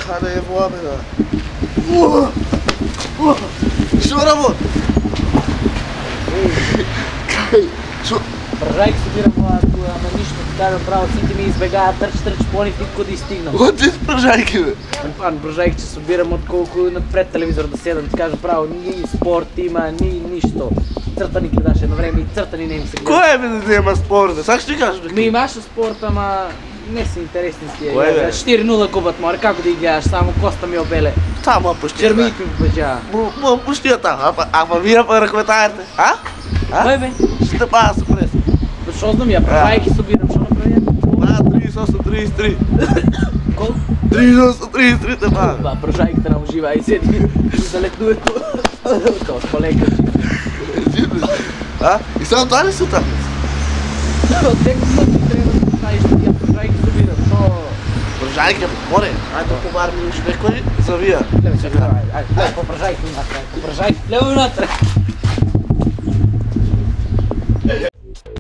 Каде е воа, бе, да? Што работ? Кај? Што? Пржајк собирам ова туа, ама ништо ти кажам право, сите ми избегаат трч по них никако да истигнам. Оти с пржајки, бе? Пан пржајк ќе собирам од колку напред телевизор да седам, ти кажам право, ни спорт има, ни ништо. Цртани гледаше едно време и цртани не им се гледа. Кој е, бе, да нема спорт? Сак што ти кажеш, бе? Ми имаше спорт, ама не се интересни тие. Кој, бе? 4-0 губат море, како да ги гледаш, само Коста ми обеле. Тамо пуштија. Чермите ми беџа. Му пуштија тамо, ама вие па ракометарите, а? Кој бе? Што паа се прес? Што знам ја, пржајки собирам, што направија? 38-33. Колку? 38-33 те паа. Ба, пржајките нам ужива и седи далекнуе тоа полекачи. А? И само тоа ли се таму? Теко што ти треба да знаеш да ја пржајки собирам, што... Пржајки, море, ајде помар ми уште некој, завија. Лево, чекай, ајде, по пржајки унатре, лево унатре.